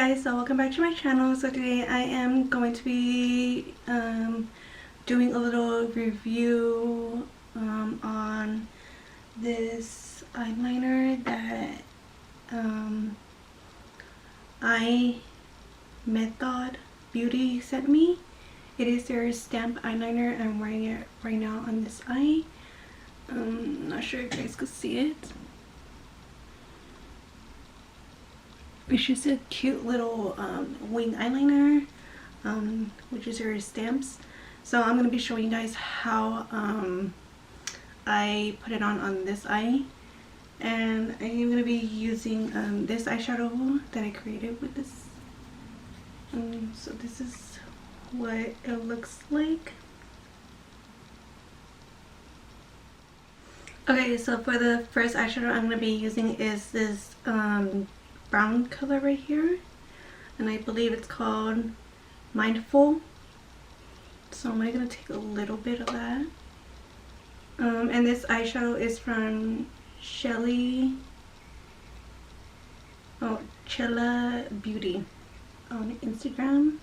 guys, so welcome back to my channel. So today I am going to be doing a little review on this eyeliner that IMethodbeauty sent me. It is their stamp eyeliner. I'm wearing it right now on this eye. Not sure if you guys could see it. It's just a cute little wing eyeliner, which is her stamps. So I'm going to be showing you guys how I put it on this eye. And I am going to be using this eyeshadow that I created with this. So this is what it looks like. Okay, so for the first eyeshadow I'm going to be using is this brown color right here, and I believe it's called Mindful. So I'm going to take a little bit of that. And this eyeshadow is from Chilla Beauty on Instagram.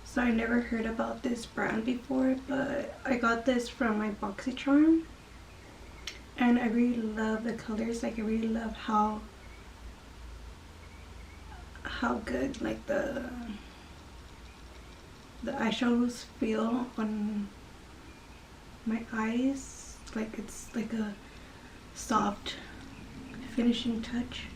So I never heard about this brand before, but I got this from my BoxyCharm, and I really love the colors. Like, I really love how good like the eyeshadows feel on my eyes. Like, it's like a soft finishing touch.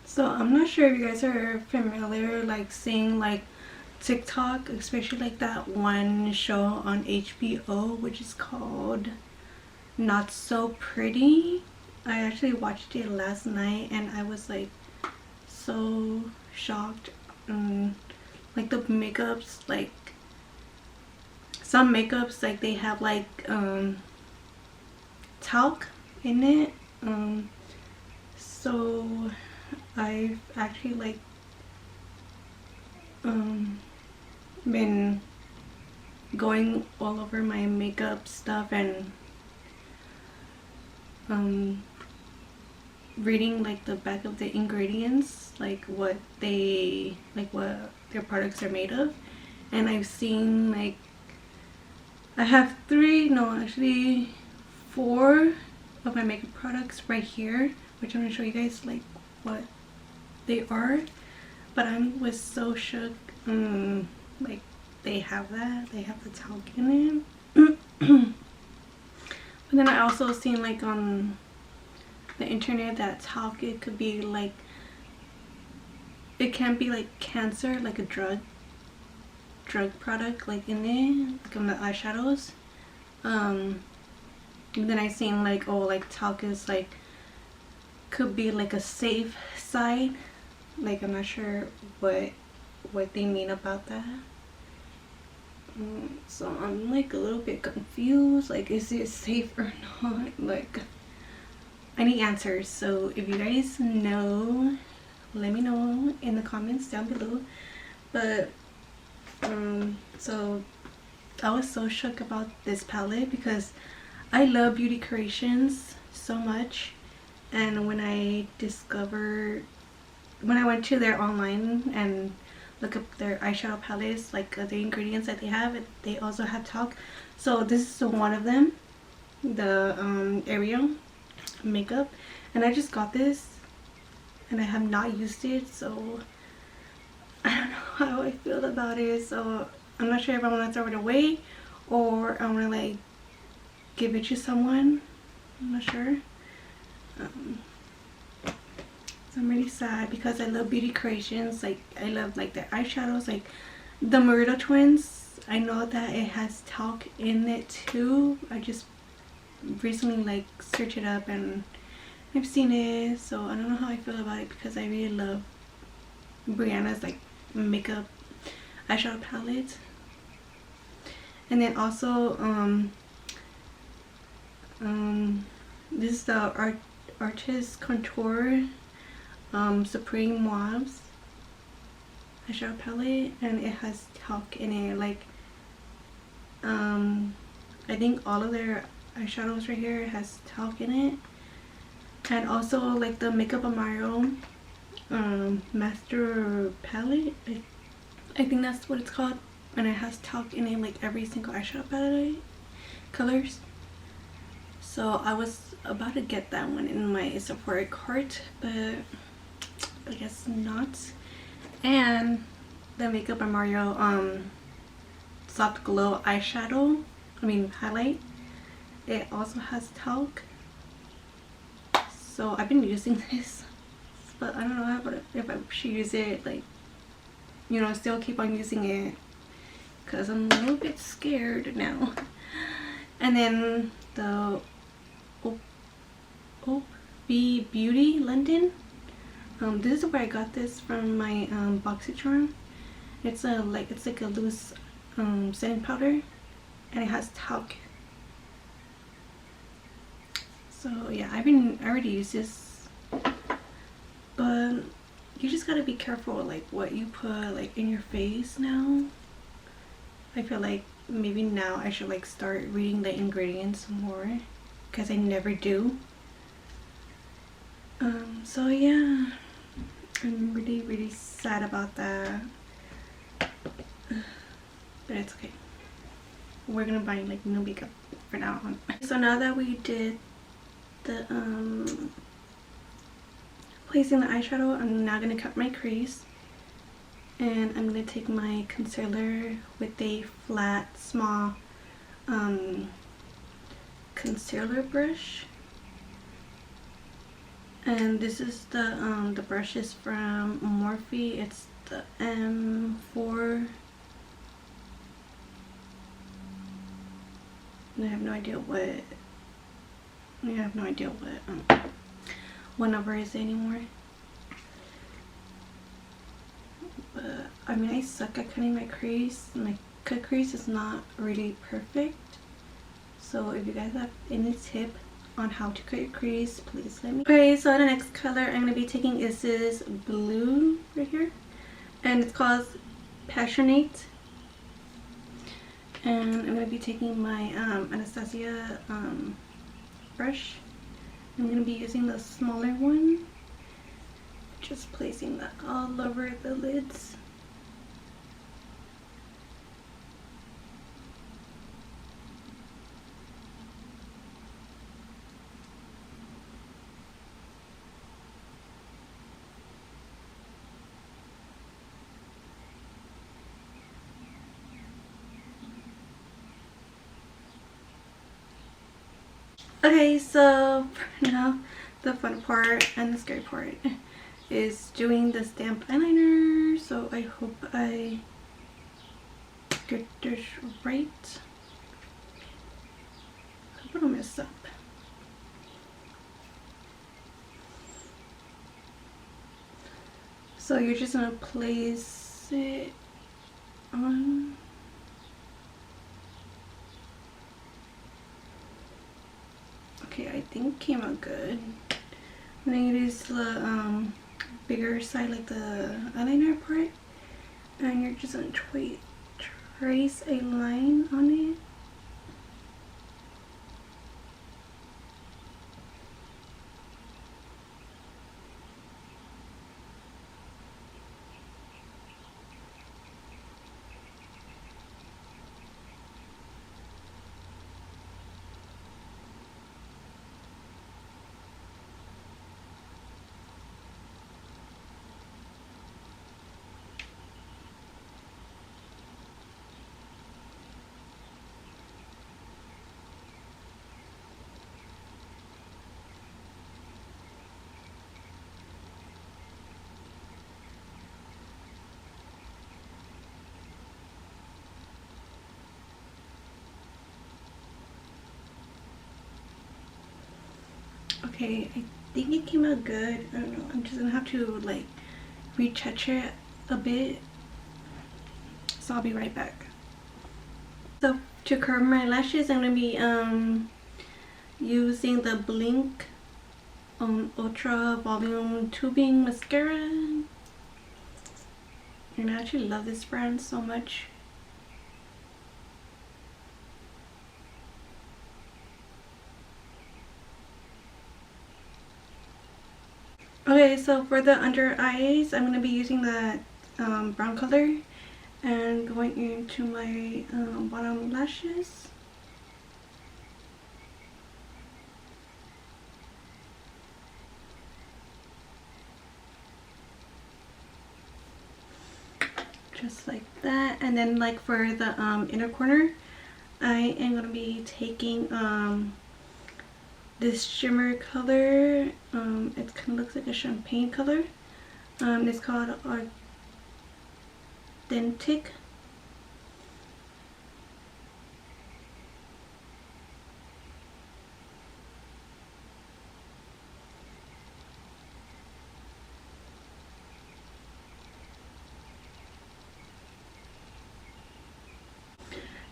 So I'm not sure if you guys are familiar, like seeing like TikTok, especially like that one show on HBO which is called Not So Pretty. I actually watched it last night and I was like so shocked. Like the makeups, like some makeups, like they have like talc in it. So I've actually like been going all over my makeup stuff and reading like the back of the ingredients, like what their products are made of. And I've seen, like, I have four of my makeup products right here, which I'm gonna show you guys like what they are. But I was so shook. Like, they have the talc in it. But then I also seen like on the internet that talc, it could be like, it can be like cancer, like a drug product like in it, like on the eyeshadows. And then I seen like, oh, like talc is like, could be like a safe side. Like, I'm not sure what they mean about that. So I'm like a little bit confused, like, is it safe or not? Like, I need answers. So if you guys know, let me know in the comments down below. But so I was so shook about this palette because I love beauty creations so much. And when I went to their online and look up their eyeshadow palettes, like the ingredients that they have, they also have talc. So this is one of them, the Ariel makeup, and I just got this and I have not used it, so I don't know how I feel about it. So I'm not sure if I want to throw it away or I want to like give it to someone. I'm not sure. So I'm really sad because I love beauty creations. Like, I love like their eyeshadows, like the Merida twins. I know that it has talc in it too. I just recently like searched it up and I've seen it, so I don't know how I feel about it because I really love Brianna's like makeup eyeshadow palette. And then also this is the Artist Contour Supreme Mauves eyeshadow palette, and it has talc in it. Like, I think all of their eyeshadows right here. It has talc in it. And also like the Makeup by Mario master palette. I think that's what it's called. And it has talc in it, like every single eyeshadow palette colors. So I was about to get that one in my Sephora cart, but I guess not. And the Makeup by Mario soft glow eyeshadow, highlight, it also has talc. So I've been using this, but I don't know if I should use it, like, you know, still keep on using it, because I'm a little bit scared now. And then the Beauty London. This is where I got this from my BoxyCharm. It's like a loose setting powder, and it has talc. So yeah, I already used this, but you just gotta be careful like what you put like in your face now. I feel like maybe now I should like start reading the ingredients more, because I never do. So yeah, I'm really sad about that, but it's okay. We're gonna buy like new makeup for now on. So now that we did the placing the eyeshadow, I'm now gonna cut my crease, and I'm gonna take my concealer with a flat small concealer brush. And this is the brush is from Morphe. It's the M4. I have no idea what what number is it anymore. But I mean, I suck at cutting my crease. My cut crease is not really perfect. So if you guys have any tip on how to cut your crease, please let me. Okay, so the next color I'm going to be taking is this blue right here, and it's called Passionate. And I'm going to be taking my Anastasia brush. I'm going to be using the smaller one, just placing that all over the lids. Okay, so now the fun part and the scary part is doing the stamp eyeliner. So I hope I get this right. I hope I don't mess up. So you're just gonna place it on. Okay, I think it came out good. I'm gonna use the bigger side, like the eyeliner part, and you're just gonna trace a line on it. Okay, I think it came out good. I don't know. I'm just gonna have to like retouch it a bit. So I'll be right back. So to curve my lashes, I'm gonna be using the Blink Ultra Volume Tubing Mascara. And I actually love this brand so much. Okay, so for the under eyes, I'm going to be using the brown color and going into my bottom lashes. Just like that. And then like for the inner corner, I am going to be taking this shimmer color. It kind of looks like a champagne color. It's called Authentic.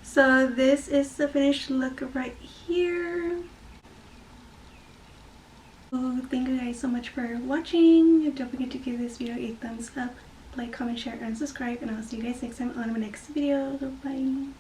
So this is the finished look right here. So thank you guys so much for watching. Don't forget to give this video a thumbs up, like, comment, share, and subscribe, and I'll see you guys next time on my next video. Bye.